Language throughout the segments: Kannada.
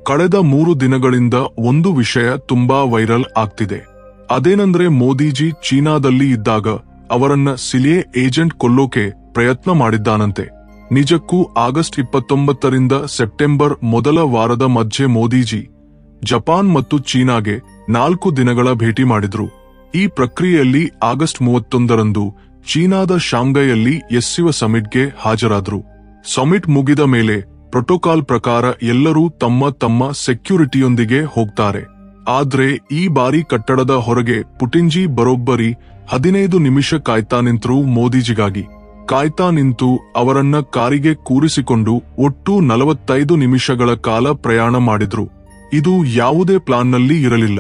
ಕಳೆದ 3 ದಿನಗಳಿಂದ ಒಂದು ವಿಷಯ ತುಂಬಾ ವೈರಲ್ ಆಗ್ತಿದೆ. ಅದೇನಂದ್ರೆ ಮೋದಿಜಿ ಚೀನಾದಲ್ಲಿ ಇದ್ದಾಗ ಅವರನ್ನ ಸಿಲಿಯೆ ಏಜೆಂಟ್ ಕೊಲ್ಲೋಕೆ ಪ್ರಯತ್ನ ಮಾಡಿದ್ದಾನಂತೆ. ನಿಜಕ್ಕೂ ಆಗಸ್ಟ್ 29ರಿಂದ ಸೆಪ್ಟೆಂಬರ್ ಮೊದಲ ವಾರದ ಮಧ್ಯೆ ಮೋದಿಜಿ ಜಪಾನ್ ಮತ್ತು ಚೀನಾಗೆ 4 ದಿನಗಳ ಭೇಟಿ ಮಾಡಿದ್ರು. ಈ ಪ್ರಕ್ರಿಯೆಯಲ್ಲಿ ಆಗಸ್ಟ್ 31ರಂದು ಚೀನಾದ ಶಾಂಘೈಯಲ್ಲಿ ಎಸ್ಸಿಒ ಸಮಿಟ್ಗೆ ಹಾಜರಾದ್ರು. ಸಮಿಟ್ ಮುಗಿದ ಮೇಲೆ ಪ್ರೋಟೋಕಾಲ್ ಪ್ರಕಾರ ಎಲ್ಲರೂ ತಮ್ಮ ತಮ್ಮ ಸೆಕ್ಯೂರಿಟಿಯೊಂದಿಗೆ ಹೋಗ್ತಾರೆ. ಆದ್ರೆ ಈ ಬಾರಿ ಕಟ್ಟಡದ ಹೊರಗೆ ಪುಟಿನ್ಜಿ ಬರೋಬ್ಬರಿ 15 ನಿಮಿಷ ಕಾಯ್ತಾ ನಿಂತರು ಮೋದಿಜಿಗಾಗಿ. ಕಾಯ್ತಾ ನಿಂತು ಅವರನ್ನ ಕಾರಿಗೆ ಕೂರಿಸಿಕೊಂಡು ಒಟ್ಟು 45 ನಿಮಿಷಗಳ ಕಾಲ ಪ್ರಯಾಣ ಮಾಡಿದ್ರು. ಇದು ಯಾವುದೇ ಪ್ಲಾನ್ನಲ್ಲಿ ಇರಲಿಲ್ಲ.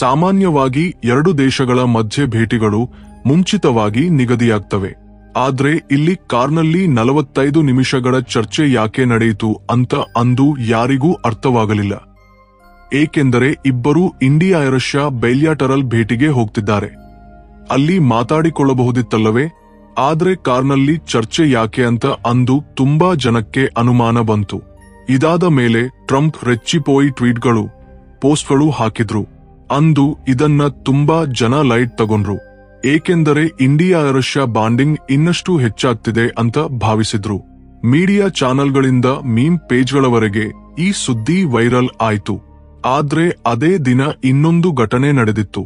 ಸಾಮಾನ್ಯವಾಗಿ 2 ದೇಶಗಳ ಮಧ್ಯೆ ಭೇಟಿಗಳು ಮುಂಚಿತವಾಗಿ ನಿಗದಿಯಾಗ್ತವೆ. ಆದ್ರೆ ಇಲ್ಲಿ ಕಾರ್ನಲ್ಲಿ 45 ನಿಮಿಷಗಳ ಚರ್ಚೆ ಯಾಕೆ ನಡೆಯಿತು ಅಂತ ಅಂದು ಯಾರಿಗೂ ಅರ್ಥವಾಗಲಿಲ್ಲ. ಏಕೆಂದರೆ ಇಬ್ಬರೂ ಇಂಡಿಯಾ ರಷ್ಯಾ ಬೈಲ್ಯಾಟರಲ್ ಭೇಟಿಗೆ ಹೋಗ್ತಿದ್ದಾರೆ. ಅಲ್ಲಿ ಮಾತಾಡಿಕೊಳ್ಳಬಹುದಿತ್ತಲ್ಲವೇ? ಆದ್ರೆ ಕಾರ್ನಲ್ಲಿ ಚರ್ಚೆ ಯಾಕೆ ಅಂತ ಅಂದು ತುಂಬಾ ಜನಕ್ಕೆ ಅನುಮಾನ ಬಂತು. ಇದಾದ ಮೇಲೆ ಟ್ರಂಪ್ ರೆಚ್ಚಿಪೋಯಿ ಟ್ವೀಟ್ಗಳು, ಪೋಸ್ಟ್ಗಳು ಹಾಕಿದ್ರು. ಅಂದು ಇದನ್ನ ತುಂಬಾ ಜನ ಲೈಟ್ ತಗೊಂಡ್ರು. ಏಕೆಂದರೆ ಇಂಡಿಯಾ ರಷ್ಯಾ ಬಾಂಡಿಂಗ್ ಇನ್ನಷ್ಟು ಹೆಚ್ಚಾಗ್ತಿದೆ ಅಂತ ಭಾವಿಸಿದ್ರು. ಮೀಡಿಯಾ ಚಾನೆಲ್ಗಳಿಂದ ಮೀಮ್ ಪೇಜ್ಗಳವರೆಗೆ ಈ ಸುದ್ದಿ ವೈರಲ್ ಆಯ್ತು. ಆದ್ರೆ ಅದೇ ದಿನ ಇನ್ನೊಂದು ಘಟನೆ ನಡೆದಿತ್ತು.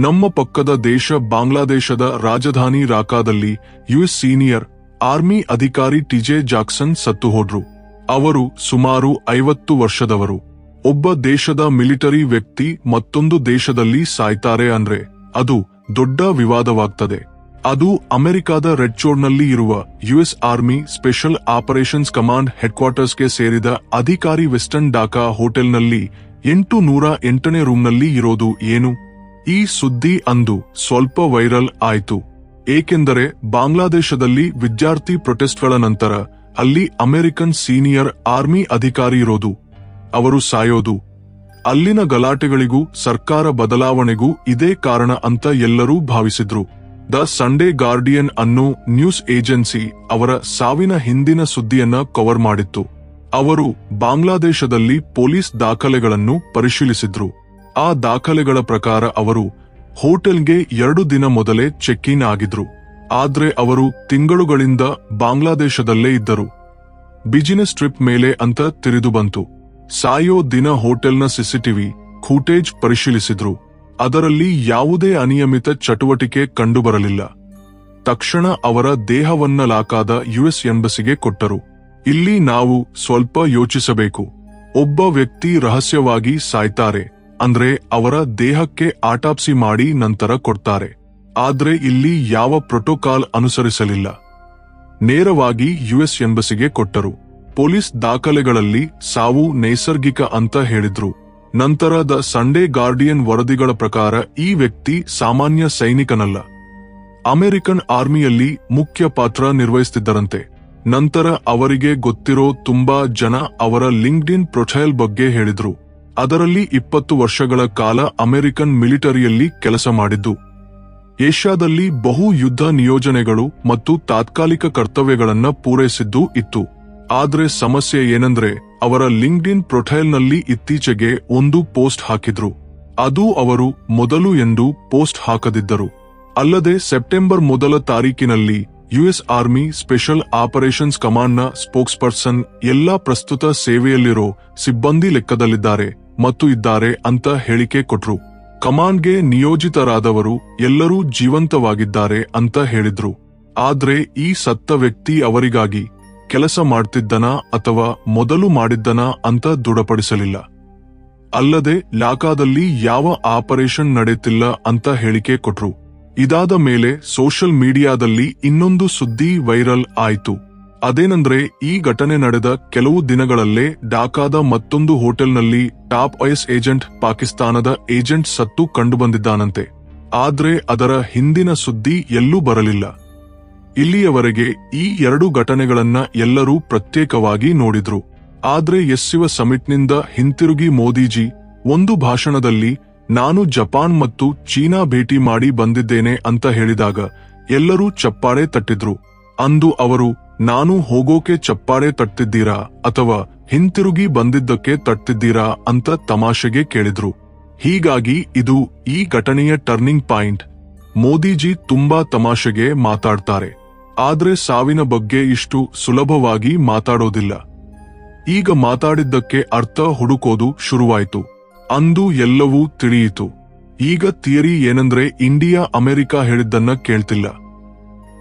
ನಮ್ಮ ಪಕ್ಕದ ದೇಶ ಬಾಂಗ್ಲಾದೇಶದ ರಾಜಧಾನಿ ರಾಕಾದಲ್ಲಿ ಯುಎಸ್ ಸೀನಿಯರ್ ಆರ್ಮಿ ಅಧಿಕಾರಿ ಟಿಜೆ ಜಾಕ್ಸನ್ ಸತ್ತು ಹೋದ್ರು. ಅವರು ಸುಮಾರು 50 ವರ್ಷದವರು. ಒಬ್ಬ ದೇಶದ ಮಿಲಿಟರಿ ವ್ಯಕ್ತಿ ಮತ್ತೊಂದು ದೇಶದಲ್ಲಿ ಸಾಯ್ತಾರೆ ಅಂದ್ರೆ ಅದು ದೊಡ್ಡ ವಿವಾದವಾಗ್ತದೆ. ಅದು ಅಮೆರಿಕದ ರೆಡ್ಚೋರ್ಡ್ನಲ್ಲಿ ಇರುವ US army special operations command ಹೆಡ್ಕ್ವಾರ್ಟರ್ಸ್ಗೆ ಸೇರಿದ ಅಧಿಕಾರಿ ವೆಸ್ಟರ್ನ್ ಡಾಕಾ ಹೋಟೆಲ್ನಲ್ಲಿ 808ನೇ ರೂಮ್ನಲ್ಲಿ ಇರೋದು ಏನು? ಈ ಸುದ್ದಿ ಅಂದು ಸ್ವಲ್ಪ ವೈರಲ್ ಆಯ್ತು. ಏಕೆಂದರೆ ಬಾಂಗ್ಲಾದೇಶದಲ್ಲಿ ವಿದ್ಯಾರ್ಥಿ ಪ್ರೊಟೆಸ್ಟ್ಗಳ ನಂತರ ಅಲ್ಲಿ ಅಮೆರಿಕನ್ ಸೀನಿಯರ್ ಆರ್ಮಿ ಅಧಿಕಾರಿ ಇರೋದು, ಅವರು ಸಾಯೋದು, ಅಲ್ಲಿನ ಗಲಾಟೆಗಳಿಗೂ ಸರ್ಕಾರ ಬದಲಾವಣೆಗೂ ಇದೇ ಕಾರಣ ಅಂತ ಎಲ್ಲರೂ ಭಾವಿಸಿದ್ರು. ದ ಸಂಡೇ ಗಾರ್ಡಿಯನ್ ಅನ್ನೋ ನ್ಯೂಸ್ ಏಜೆನ್ಸಿ ಅವರ ಸಾವಿನ ಹಿಂದಿನ ಸುದ್ದಿಯನ್ನ ಕವರ್ ಮಾಡಿತ್ತು. ಅವರು ಬಾಂಗ್ಲಾದೇಶದಲ್ಲಿ ಪೊಲೀಸ್ ದಾಖಲೆಗಳನ್ನು ಪರಿಶೀಲಿಸಿದ್ರು. ಆ ದಾಖಲೆಗಳ ಪ್ರಕಾರ ಅವರು ಹೋಟೆಲ್ಗೆ 2 ದಿನ ಮೊದಲೇ ಚೆಕ್ ಇನ್ ಆಗಿದ್ರು. ಆದ್ರೆ ಅವರು ತಿಂಗಳುಗಳಿಂದ ಬಾಂಗ್ಲಾದೇಶದಲ್ಲೇ ಇದ್ದರು. ಬಿಜಿನೆಸ್ ಟ್ರಿಪ್ ಮೇಲೆ ಅಂತ ತಿಳಿದು ಬಂತು. ಸಾಯೋ ದಿನ ಹೋಟೆಲ್ನ ಸಿಸಿಟಿವಿ ಫೂಟೇಜ್ ಪರಿಶೀಲಿಸಿದ್ರು. ಅದರಲ್ಲಿ ಯಾವುದೇ ಅನಿಯಮಿತ ಚಟುವಟಿಕೆ ಕಂಡುಬರಲಿಲ್ಲ. ತಕ್ಷಣ ಅವರ ದೇಹವನ್ನ ಲಾಕಾದ ಯುಎಸ್ ಎಂಬಸಿಗೆ ಕೊಟ್ಟರು. ಇಲ್ಲಿ ನಾವು ಸ್ವಲ್ಪ ಯೋಚಿಸಬೇಕು. ಒಬ್ಬ ವ್ಯಕ್ತಿ ರಹಸ್ಯವಾಗಿ ಸಾಯ್ತಾರೆ ಅಂದ್ರೆ ಅವರ ದೇಹಕ್ಕೆ ಆಟಾಪ್ಸಿ ಮಾಡಿ ನಂತರ ಕೊಡ್ತಾರೆ. ಆದ್ರೆ ಇಲ್ಲಿ ಯಾವ ಪ್ರೋಟೋಕಾಲ್ ಅನುಸರಿಸಲಿಲ್ಲ. ನೇರವಾಗಿ ಯುಎಸ್ ಎಂಬಸಿಗೆ ಕೊಟ್ಟರು. ಪೊಲೀಸ್ ದಾಖಲೆಗಳಲ್ಲಿ ಸಾವು ನೈಸರ್ಗಿಕ ಅಂತ ಹೇಳಿದ್ರು. ನಂತರ ದ ಸಂಡೇ ಗಾರ್ಡಿಯನ್ ವರದಿಗಳ ಪ್ರಕಾರ ಈ ವ್ಯಕ್ತಿ ಸಾಮಾನ್ಯ ಸೈನಿಕನಲ್ಲ, ಅಮೆರಿಕನ್ ಆರ್ಮಿಯಲ್ಲಿ ಮುಖ್ಯ ಪಾತ್ರ ನಿರ್ವಹಿಸುತ್ತಿದ್ದರಂತೆ. ನಂತರ ಅವರಿಗೆ ಗೊತ್ತಿರೋ ತುಂಬಾ ಜನ ಅವರ ಲಿಂಕ್ಡ್ಇನ್ ಪ್ರೊಫೈಲ್ ಬಗ್ಗೆ ಹೇಳಿದ್ರು. ಅದರಲ್ಲಿ 20 ವರ್ಷಗಳ ಕಾಲ ಅಮೆರಿಕನ್ ಮಿಲಿಟರಿಯಲ್ಲಿ ಕೆಲಸ ಮಾಡಿದ್ದು, ಏಷ್ಯಾದಲ್ಲಿ ಬಹು ಯುದ್ಧ ನಿಯೋಜನೆಗಳು ಮತ್ತು ತಾತ್ಕಾಲಿಕ ಕರ್ತವ್ಯಗಳನ್ನ ಪೂರೈಸಿದ್ದು ಇತ್ತು. ಆದ್ರೆ ಸಮಸ್ಯೆ ಏನಂದ್ರೆ ಅವರ ಲಿಂಕ್ಡ್ಇನ್ ಪ್ರೊಫೈಲ್ನಲ್ಲಿ ಇತ್ತೀಚೆಗೆ ಒಂದು ಪೋಸ್ಟ್ ಹಾಕಿದ್ರು. ಅದು ಅವರು ಮೊದಲು ಎಂದು ಪೋಸ್ಟ್ ಹಾಕದಿದ್ದರು. ಅಲ್ಲದೆ ಸೆಪ್ಟೆಂಬರ್ 1 ತಾರೀಕಿನಲ್ಲಿ ಯುಎಸ್ ಆರ್ಮಿ ಸ್ಪೆಷಲ್ ಆಪರೇಷನ್ಸ್ ಕಮಾಂಡ್ನ ಸ್ಪೋಕ್ಸ್ ಪರ್ಸನ್ ಎಲ್ಲಾ ಪ್ರಸ್ತುತ ಸೇವೆಯಲ್ಲಿರೋ ಸಿಬ್ಬಂದಿ ಲೆಕ್ಕದಲ್ಲಿದ್ದಾರೆ ಮತ್ತು ಇದ್ದಾರೆ ಅಂತ ಹೇಳಿಕೆ ಕೊಟ್ರು. ಕಮಾಂಡ್ಗೆ ನಿಯೋಜಿತರಾದವರು ಎಲ್ಲರೂ ಜೀವಂತವಾಗಿದ್ದಾರೆ ಅಂತ ಹೇಳಿದ್ರು. ಆದ್ರೆ ಈ ಸತ್ತ ವ್ಯಕ್ತಿ ಅವರಿಗಾಗಿ ಕೆಲಸ ಮಾಡ್ತಿದ್ದನಾ ಅಥವಾ ಮೊದಲು ಮಾಡಿದ್ದನಾ ಅಂತ ದೃಢಪಡಿಸಲಿಲ್ಲ. ಅಲ್ಲದೆ ಲಾಕಾದಲ್ಲಿ ಯಾವ ಆಪರೇಷನ್ ನಡೆಯುತ್ತಿಲ್ಲ ಅಂತ ಹೇಳಿಕೆ ಕೊಟ್ರು. ಇದಾದ ಮೇಲೆ ಸೋಷಿಯಲ್ ಮೀಡಿಯಾದಲ್ಲಿ ಇನ್ನೊಂದು ಸುದ್ದಿ ವೈರಲ್ ಆಯಿತು. ಅದೇನಂದ್ರೆ ಈ ಘಟನೆ ನಡೆದ ಕೆಲವು ದಿನಗಳಲ್ಲೇ ಢಾಕಾದ ಮತ್ತೊಂದು ಹೋಟೆಲ್ನಲ್ಲಿ ಟಾಪ್ ಐಎಸ್ ಏಜೆಂಟ್ ಪಾಕಿಸ್ತಾನದ ಏಜೆಂಟ್ ಸತ್ತು ಕಂಡುಬಂದಿದ್ದಾನಂತೆ. ಆದ್ರೆ ಅದರ ಹಿಂದಿನ ಸುದ್ದಿ ಎಲ್ಲೂ ಬರಲಿಲ್ಲ. ಇಲ್ಲಿಯವರೆಗೆ ಈ 2 ಘಟನೆಗಳನ್ನ ಎಲ್ಲರೂ ಪ್ರತ್ಯೇಕವಾಗಿ ನೋಡಿದ್ರು. ಆದ್ರೆ ಎಸ್ಸಿಒ ಸಮಿಟ್ನಿಂದ ಹಿಂತಿರುಗಿ ಮೋದಿಜಿ ಒಂದು ಭಾಷಣದಲ್ಲಿ ನಾನು ಜಪಾನ್ ಮತ್ತು ಚೀನಾ ಭೇಟಿ ಮಾಡಿ ಬಂದಿದ್ದೇನೆ ಅಂತ ಹೇಳಿದಾಗ ಎಲ್ಲರೂ ಚಪ್ಪಾಳೆ ತಟ್ಟಿದ್ರು. ಅಂದು ಅವರು ನಾನು ಹೋಗೋಕೆ ಚಪ್ಪಾಳೆ ತಟ್ಟಿದ್ದೀರಾ ಅಥವಾ ಹಿಂತಿರುಗಿ ಬಂದಿದ್ದಕ್ಕೆ ತಟ್ಟಿದ್ದೀರಾ ಅಂತ ತಮಾಷೆಗೆ ಕೇಳಿದ್ರು. ಹೀಗಾಗಿ ಇದು ಈ ಘಟನೆಯ ಟರ್ನಿಂಗ್ ಪಾಯಿಂಟ್. ಮೋದಿಜಿ ತುಂಬಾ ತಮಾಷೆಗೆ ಮಾತಾಡ್ತಾರೆ, ಆದ್ರೆ ಸಾವಿನ ಬಗ್ಗೆ ಇಷ್ಟು ಸುಲಭವಾಗಿ ಮಾತಾಡೋದಿಲ್ಲ. ಈಗ ಮಾತಾಡಿದ್ದಕ್ಕೆ ಅರ್ಥ ಹುಡುಕೋದು ಶುರುವಾಯಿತು. ಅಂದು ಎಲ್ಲವೂ ತಿಳಿಯಿತು. ಈಗ ಥಿಯರಿ ಏನಂದ್ರೆ ಇಂಡಿಯಾ ಅಮೆರಿಕ ಹೇಳಿದ್ದನ್ನ ಕೇಳ್ತಿಲ್ಲ.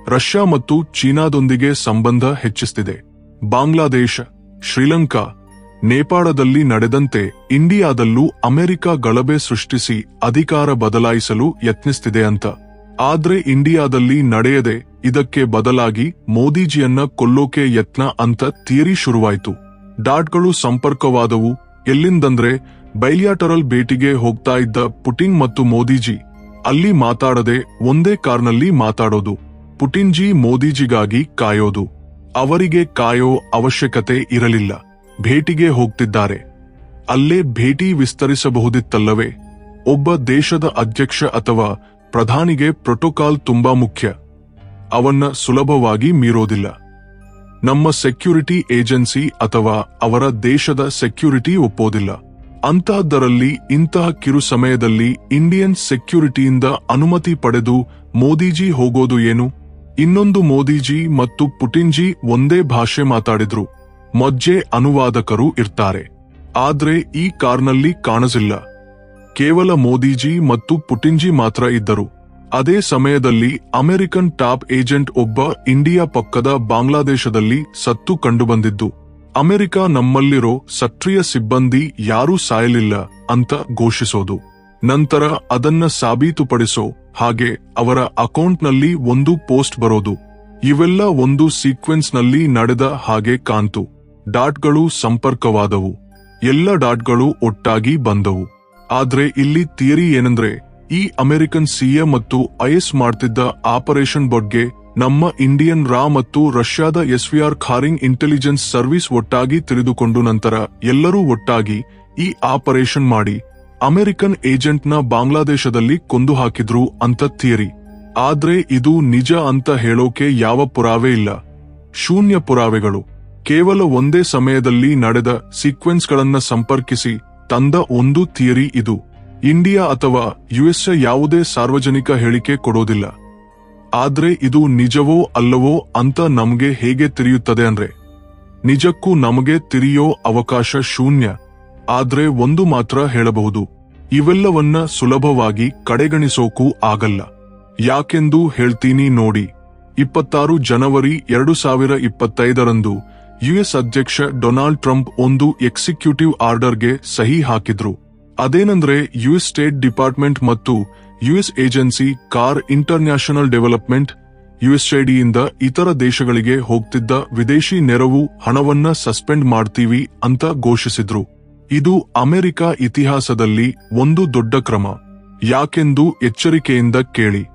ರಷ್ಯಾ ಮತ್ತು ಚೀನಾದೊಂದಿಗೆ ಸಂಬಂಧ ಹೆಚ್ಚಿಸ್ತಿದೆ. ಬಾಂಗ್ಲಾದೇಶ, ಶ್ರೀಲಂಕಾ, ನೇಪಾಳದಲ್ಲಿ ನಡೆದಂತೆ ಇಂಡಿಯಾದಲ್ಲೂ ಅಮೆರಿಕ ಗಲಭೆ ಸೃಷ್ಟಿಸಿ ಅಧಿಕಾರ ಬದಲಾಯಿಸಲು ಯತ್ನಿಸ್ತಿದೆ ಅಂತ. ಆದ್ರೆ ಇಂಡಿಯಾದಲ್ಲಿ ನಡೆಯದೆ ಇದಕ್ಕೆ ಬದಲಾಗಿ ಮೋದಿಜಿಯನ್ನ ಕೊಲ್ಲೋಕೆ ಯತ್ನ ಅಂತ ಥಿಯರಿ ಶುರುವಾಯಿತು. ಡಾಟ್ಗಳು ಸಂಪರ್ಕವಾದವು. ಎಲ್ಲಿಂದಂದ್ರೆ ಬೈಲಿಯಾಟರಲ್ ಭೇಟಿಗೆ ಹೋಗ್ತಾ ಇದ್ದ ಪುಟಿನ್ ಮತ್ತು ಮೋದಿಜಿ. ಅಲ್ಲಿ ಮಾತಾಡದೆ ಒಂದೇ ಕಾರ್ನಲ್ಲಿ ಮಾತಾಡೋದು. ಪುಟಿನ್ಜಿ ಮೋದಿಜಿಗಾಗಿ ಕಾಯೋದು. ಅವರಿಗೆ ಕಾಯೋ ಅವಶ್ಯಕತೆ ಇರಲಿಲ್ಲ. ಭೇಟಿಗೆ ಹೋಗ್ತಿದ್ದಾರೆ, ಅಲ್ಲೇ ಭೇಟಿ ವಿಸ್ತರಿಸಬಹುದಿತ್ತಲ್ಲವೇ? ಒಬ್ಬ ದೇಶದ ಅಧ್ಯಕ್ಷ ಅಥವಾ ಪ್ರಧಾನಿಗೆ ಪ್ರೋಟೋಕಾಲ್ ತುಂಬಾ ಮುಖ್ಯ. ಅವನ್ನ ಸುಲಭವಾಗಿ ಮೀರೋದಿಲ್ಲ. ನಮ್ಮ ಸೆಕ್ಯೂರಿಟಿ ಏಜೆನ್ಸಿ ಅಥವಾ ಅವರ ದೇಶದ ಸೆಕ್ಯೂರಿಟಿ ಒಪ್ಪೋದಿಲ್ಲ. ಅಂತಹದ್ದರಲ್ಲಿ ಇಂತಹ ಕಿರು ಸಮಯದಲ್ಲಿ ಇಂಡಿಯನ್ ಸೆಕ್ಯೂರಿಟಿಯಿಂದ ಅನುಮತಿ ಪಡೆದು ಮೋದಿಜಿ ಹೋಗೋದು ಏನು? ಇನ್ನೊಂದು, ಮೋದಿಜಿ ಮತ್ತು ಪುಟಿನ್ಜಿ ಒಂದೇ ಭಾಷೆ ಮಾತಾಡಿದ್ರು. ಮಧ್ಯೆ ಅನುವಾದಕರು ಇರ್ತಾರೆ. ಆದ್ರೆ ಈ ಕಾರ್ನಲ್ಲಿ ಕಾಣಿಸಿಲ್ಲ. ಕೇವಲ ಮೋದಿಜಿ ಮತ್ತು ಪುಟಿನ್ಜಿ ಮಾತ್ರ ಇದ್ದರು. ಅದೇ ಸಮಯದಲ್ಲಿ ಅಮೆರಿಕನ್ ಟಾಪ್ ಏಜೆಂಟ್ ಒಬ್ಬ ಇಂಡಿಯಾ ಪಕ್ಕದ ಬಾಂಗ್ಲಾದೇಶದಲ್ಲಿ ಸತ್ತು ಕಂಡುಬಂದಿದ್ದು. ಅಮೆರಿಕ ನಮ್ಮಲ್ಲಿರೋ ಸಕ್ರಿಯ ಸಿಬ್ಬಂದಿ ಯಾರೂ ಸಾಯಲಿಲ್ಲ ಅಂತ ಘೋಷಿಸೋದು. ನಂತರ ಅದನ್ನ ಸಾಬೀತುಪಡಿಸೋ ಹಾಗೆ ಅವರ ಅಕೌಂಟ್ನಲ್ಲಿ ಒಂದು ಪೋಸ್ಟ್ ಬರೋದು. ಇವೆಲ್ಲ ಒಂದು ಸೀಕ್ವೆನ್ಸ್ನಲ್ಲಿ ನಡೆದ ಹಾಗೆ ಕಾಣ್ತು. ಡಾಟ್ಗಳು ಸಂಪರ್ಕವಾದವು. ಎಲ್ಲ ಡಾಟ್ಗಳು ಒಟ್ಟಾಗಿ ಬಂದವು. ಆದ್ರೆ ಇಲ್ಲಿ ಥಿಯರಿ ಏನಂದ್ರೆ, ಈ ಅಮೆರಿಕನ್ ಸಿಎ ಮತ್ತು ಐಎಸ್ ಮಾಡ್ತಿದ್ದ ಆಪರೇಷನ್ ಬಗ್ಗೆ ನಮ್ಮ ಇಂಡಿಯನ್ ರಾ ಮತ್ತು ರಷ್ಯಾದ ಎಸ್ವಿಆರ್ ಖಾರಿಂಗ್ ಇಂಟೆಲಿಜೆನ್ಸ್ ಸರ್ವಿಸ್ ಒಟ್ಟಾಗಿ ತಿಳಿದುಕೊಂಡು ನಂತರ ಎಲ್ಲರೂ ಒಟ್ಟಾಗಿ ಈ ಆಪರೇಷನ್ ಮಾಡಿ ಅಮೆರಿಕನ್ ಏಜೆಂಟ್ನ ಬಾಂಗ್ಲಾದೇಶದಲ್ಲಿ ಕೊಂದು ಹಾಕಿದ್ರು ಅಂತ ಥಿಯರಿ. ಆದ್ರೆ ಇದು ನಿಜ ಅಂತ ಹೇಳೋಕೆ ಯಾವ ಪುರಾವೆ ಇಲ್ಲ. ಶೂನ್ಯ ಪುರಾವೆಗಳು. ಕೇವಲ ಒಂದೇ ಸಮಯದಲ್ಲಿ ನಡೆದ ಸೀಕ್ವೆನ್ಸ್ಗಳನ್ನ ಸಂಪರ್ಕಿಸಿ ತಂದ ಒಂದು ಥಿಯರಿ ಇದು. ಇಂಡಿಯಾ ಅಥವಾ ಯುಎಸ್ ಯಾವುದೇ ಸಾರ್ವಜನಿಕ ಹೇಳಿಕೆ ಕೊಡೋದಿಲ್ಲ. ಆದ್ರೆ ಇದು ನಿಜವೋ ಅಲ್ಲವೋ ಅಂತ ನಮ್ಗೆ ಹೇಗೆ ತಿಳಿಯುತ್ತದೆ ಅಂದ್ರೆ, ನಿಜಕ್ಕೂ ನಮಗೆ ತಿಳಿಯೋ ಅವಕಾಶ ಶೂನ್ಯ. ಆದ್ರೆ ಒಂದು ಮಾತ್ರ ಹೇಳಬಹುದು, ಇವೆಲ್ಲವನ್ನ ಸುಲಭವಾಗಿ ಕಡೆಗಣಿಸೋಕೂ ಆಗಲ್ಲ. ಯಾಕೆಂದು ಹೇಳ್ತೀನಿ ನೋಡಿ. 26 ಜನವರಿ 2025ರಂದು ಯುಎಸ್ ಅಧ್ಯಕ್ಷ ಡೊನಾಲ್ಡ್ ಟ್ರಂಪ್ ಒಂದು ಎಕ್ಸಿಕ್ಯೂಟಿವ್ ಆರ್ಡರ್ಗೆ ಸಹಿ ಹಾಕಿದ್ರು. ಅದೇನಂದ್ರೆ, ಯುಎಸ್ ಸ್ಟೇಟ್ ಡಿಪಾರ್ಟ್ಮೆಂಟ್ ಮತ್ತು US agency for international development ಯುಎಸ್ಐಡಿಯಿಂದ ಇತರ ದೇಶಗಳಿಗೆ ಹೋಗ್ತಿದ್ದ ವಿದೇಶಿ ನೆರವು ಹಣವನ್ನ ಸಸ್ಪೆಂಡ್ ಮಾಡ್ತೀವಿ ಅಂತ ಘೋಷಿಸಿದ್ರು. ಇದು ಅಮೆರಿಕ ಇತಿಹಾಸದಲ್ಲಿ ಒಂದು ದೊಡ್ಡ ಕ್ರಮ. ಯಾಕೆಂದು ಎಚ್ಚರಿಕೆಯಿಂದ ಕೇಳಿ.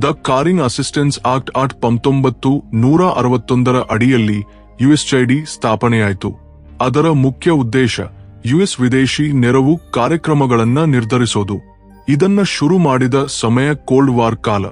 ದ ಕಾರಿಂಗ್ ಅಸಿಸ್ಟೆನ್ಸ್ ಆಕ್ಟ್ 1961ರ ಅಡಿಯಲ್ಲಿ ಯುಎಸ್ಐಡಿ ಸ್ಥಾಪನೆಯಾಯಿತು. ಅದರ ಮುಖ್ಯ ಉದ್ದೇಶ ಯುಎಸ್ ವಿದೇಶಿ ನೆರವು ಕಾರ್ಯಕ್ರಮಗಳನ್ನ ನಿರ್ಧರಿಸೋದು. ಇದನ್ನ ಶುರು ಮಾಡಿದ ಸಮಯ ಕೋಲ್ಡ್ ವಾರ್ ಕಾಲ.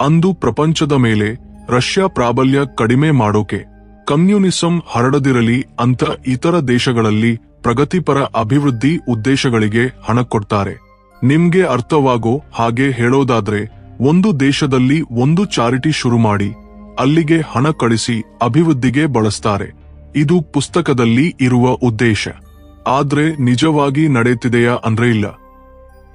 ಅಂದು ಪ್ರಪಂಚದ ಮೇಲೆ ರಷ್ಯಾ ಪ್ರಾಬಲ್ಯ ಕಡಿಮೆ ಮಾಡೋಕೆ, ಕಮ್ಯುನಿಸಂ ಹರಡದಿರಲಿ ಅಂತ ಇತರ ದೇಶಗಳಲ್ಲಿ ಪ್ರಗತಿಪರ ಅಭಿವೃದ್ಧಿ ಉದ್ದೇಶಗಳಿಗೆ ಹಣ ಕೊಡ್ತಾರೆ. ನಿಮ್ಗೆ ಅರ್ಥವಾಗೋ ಹಾಗೆ ಹೇಳೋದಾದ್ರೆ, ಒಂದು ದೇಶದಲ್ಲಿ ಒಂದು ಚಾರಿಟಿ ಶುರು ಮಾಡಿ ಅಲ್ಲಿಗೆ ಹಣ ಕಳಿಸಿ ಅಭಿವೃದ್ಧಿಗೆ ಬಳಸ್ತಾರೆ. ಇದು ಪುಸ್ತಕದಲ್ಲಿ ಇರುವ ಉದ್ದೇಶ. ಆದ್ರೆ ನಿಜವಾಗಿ ನಡೆಯುತ್ತಿದೆಯಾ ಅಂದ್ರೆ ಇಲ್ಲ.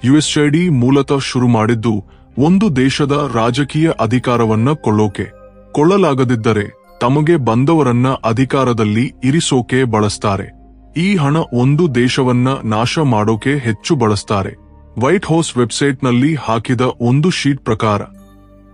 ಯುಎಸ್ಐಡಿ ಮೂಲತಃ ಶುರು ಮಾಡಿದ್ದು ಒಂದು ದೇಶದ ರಾಜಕೀಯ ಅಧಿಕಾರವನ್ನ ಕೊಳ್ಳೋಕೆ. ಕೊಳ್ಳಲಾಗದಿದ್ದರೆ ತಮಗೆ ಬಂದವರನ್ನ ಅಧಿಕಾರದಲ್ಲಿ ಇರಿಸೋಕೆ ಬಳಸ್ತಾರೆ. ಈ ಹಣ ಒಂದು ದೇಶವನ್ನ ನಾಶ ಮಾಡೋಕೆ ಹೆಚ್ಚು ಬಳಸ್ತಾರೆ. ವೈಟ್ ಹೌಸ್ ವೆಬ್ಸೈಟ್ನಲ್ಲಿ ಹಾಕಿದ ಒಂದು ಶೀಟ್ ಪ್ರಕಾರ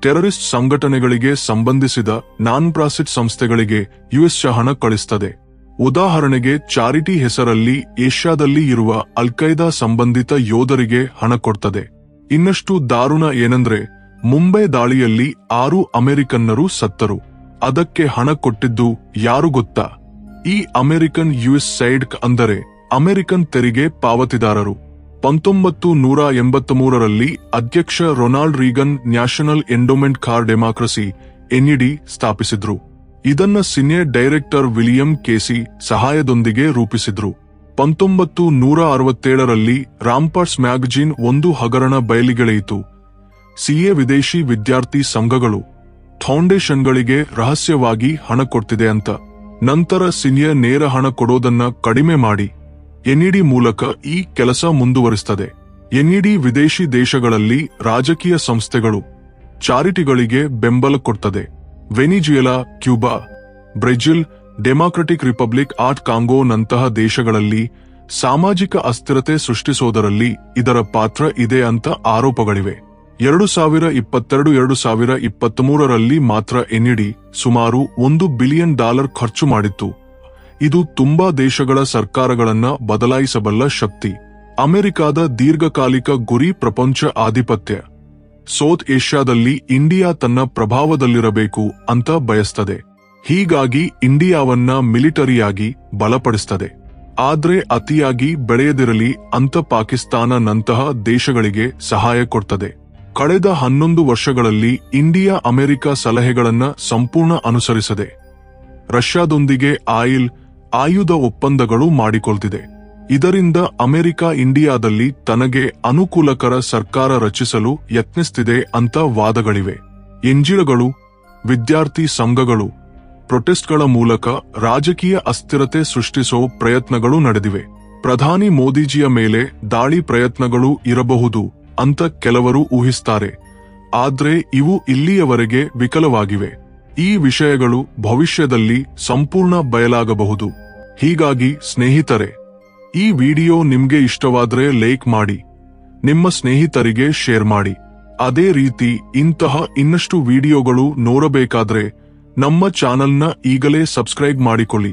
ಟೆರರಿಸ್ಟ್ ಸಂಘಟನೆಗಳಿಗೆ ಸಂಬಂಧಿಸಿದ ನಾನ್ ಪ್ರಾಫಿಟ್ ಸಂಸ್ಥೆಗಳಿಗೆ ಯುಎಸ್ ಹಣ ಕಳಿಸುತ್ತದೆ. ಉದಾಹರಣೆಗೆ, ಚಾರಿಟಿ ಹೆಸರಲ್ಲಿ ಏಷ್ಯಾದಲ್ಲಿ ಇರುವ ಅಲ್ಖೈದಾ ಸಂಬಂಧಿತ ಯೋಧರಿಗೆ ಹಣ ಕೊಡ್ತದೆ. ಇನ್ನಷ್ಟು ದಾರುಣ ಏನಂದ್ರೆ, ಮುಂಬೈ ದಾಳಿಯಲ್ಲಿ 6 ಅಮೆರಿಕನ್ನರು ಸತ್ತರು. ಅದಕ್ಕೆ ಹಣ ಕೊಟ್ಟಿದ್ದು ಯಾರು ಗೊತ್ತಾ? ಈ ಅಮೆರಿಕನ್ ಯುಎಸ್ ಸೈಡ್ ಅಂದರೆ ಅಮೆರಿಕನ್ ತೆರಿಗೆ ಪಾವತಿದಾರರು. 1983ರಲ್ಲಿ ಅಧ್ಯಕ್ಷ Ronald Reagan national endowment for democracy (NED) ಸ್ಥಾಪಿಸಿದ್ರು. ಇದನ್ನ ಸಿನೆ ಡೈರೆಕ್ಟರ್ ವಿಲಿಯಂ ಕೇಸಿ ಸಹಾಯದೊಂದಿಗೆ ರೂಪಿಸಿದ್ರು. 1967ರಲ್ಲಿ ರಾಂಪರ್ಸ್ ಮ್ಯಾಗಜಿನ್ ಒಂದು ಹಗರಣ ಬಯಲಿಗೆಳೆಯಿತು. ಸಿಎ ವಿದೇಶಿ ವಿದ್ಯಾರ್ಥಿ ಸಂಘಗಳು ಫೌಂಡೇಶನ್ಗಳಿಗೆ ರಹಸ್ಯವಾಗಿ ಹಣ ಕೊಡ್ತಿದೆ ಅಂತ. ನಂತರ ಸಿನಿಯ ನೇರ ಹಣ ಕೊಡೋದನ್ನ ಕಡಿಮೆ ಮಾಡಿ ಎನ್ಇಡಿ ಮೂಲಕ ಈ ಕೆಲಸ ಮುಂದುವರಿಸುತ್ತದೆ. ಎನ್ಇಡಿ ವಿದೇಶಿ ದೇಶಗಳಲ್ಲಿ ರಾಜಕೀಯ ಸಂಸ್ಥೆಗಳು, ಚಾರಿಟಿಗಳಿಗೆ ಬೆಂಬಲ ಕೊಡ್ತದೆ. Venezuela, Cuba, Brazil, democratic republic of Congo ನಂತಹ ದೇಶಗಳಲ್ಲಿ ಸಾಮಾಜಿಕ ಅಸ್ಥಿರತೆ ಸೃಷ್ಟಿಸೋದರಲ್ಲಿ ಇದರ ಪಾತ್ರ ಇದೆ ಅಂತ ಆರೋಪಗಳಿವೆ. 2022-2023ರಲ್ಲಿ ಮಾತ್ರ ಎನ್ಇಡಿ ಸುಮಾರು $1 ಬಿಲಿಯನ್ ಖರ್ಚು ಮಾಡಿತ್ತು. ಇದು ತುಂಬಾ ದೇಶಗಳ ಸರ್ಕಾರಗಳನ್ನ ಬದಲಾಯಿಸಬಲ್ಲ ಶಕ್ತಿ. ಅಮೆರಿಕಾದ ದೀರ್ಘಕಾಲಿಕ ಗುರಿ ಪ್ರಪಂಚ ಆಧಿಪತ್ಯ. ಸೌತ್ ಏಷ್ಯಾದಲ್ಲಿ ಇಂಡಿಯಾ ತನ್ನ ಪ್ರಭಾವದಲ್ಲಿರಬೇಕು ಅಂತ ಬಯಸ್ತದೆ. ಹೀಗಾಗಿ ಇಂಡಿಯಾವನ್ನ ಮಿಲಿಟರಿಯಾಗಿ ಬಲಪಡಿಸ್ತದೆ. ಆದ್ರೆ ಅತಿಯಾಗಿ ಬೆಳೆಯದಿರಲಿ ಅಂತ ಪಾಕಿಸ್ತಾನ ನಂತಹ ದೇಶಗಳಿಗೆ ಸಹಾಯ ಕೊಡ್ತದೆ. ಕಳೆದ 11 ವರ್ಷಗಳಲ್ಲಿ ಇಂಡಿಯಾ ಅಮೆರಿಕ ಸಲಹೆಗಳನ್ನ ಸಂಪೂರ್ಣ ಅನುಸರಿಸದೆ ರಷ್ಯಾದೊಂದಿಗೆ ಆಯುಧ ಒಪ್ಪಂದಗಳು ಮಾಡಿಕೊಳ್ತಿದೆ. ಇದರಿಂದ ಅಮೆರಿಕ ಇಂಡಿಯಾದಲ್ಲಿ ತನಗೆ ಅನುಕೂಲಕರ ಸರ್ಕಾರ ರಚಿಸಲು ಯತ್ನಿಸುತ್ತಿದೆ ಅಂತ ವಾದಗಳಿವೆ. ಎನ್ಜಿಒಗಳು, ವಿದ್ಯಾರ್ಥಿ ಸಂಘಗಳು ಪ್ರೊಟೆಸ್ಟ್ಗಳ ಮೂಲಕ ರಾಜಕೀಯ ಅಸ್ಥಿರತೆ ಸೃಷ್ಟಿಸೋ ಪ್ರಯತ್ನಗಳು ನಡೆದಿವೆ. ಪ್ರಧಾನಿ ಮೋದಿಜಿಯ ಮೇಲೆ ದಾಳಿ ಪ್ರಯತ್ನಗಳು ಇರಬಹುದು ಅಂತ ಕೆಲವರು ಊಹಿಸ್ತಾರೆ. ಆದ್ರೆ ಇವು ಇಲ್ಲಿಯವರೆಗೆ ವಿಫಲವಾಗಿವೆ. ಈ ವಿಷಯಗಳು ಭವಿಷ್ಯದಲ್ಲಿ ಸಂಪೂರ್ಣ ಬಯಲಾಗಬಹುದು. ಹೀಗಾಗಿ ಸ್ನೇಹಿತರೆ, ಈ ವಿಡಿಯೋ ನಿಮ್ಗೆ ಇಷ್ಟವಾದ್ರೆ ಲೈಕ್ ಮಾಡಿ, ನಿಮ್ಮ ಸ್ನೇಹಿತರಿಗೆ ಶೇರ್ ಮಾಡಿ. ಅದೇ ರೀತಿ ಇಂತಹ ಇನ್ನಷ್ಟು ವಿಡಿಯೋಗಳು ನೋಡಬೇಕಾದ್ರೆ ನಮ್ಮ ಚಾನೆಲ್ನ ಈಗಲೇ ಸಬ್ಸ್ಕ್ರೈಬ್ ಮಾಡಿಕೊಳ್ಳಿ.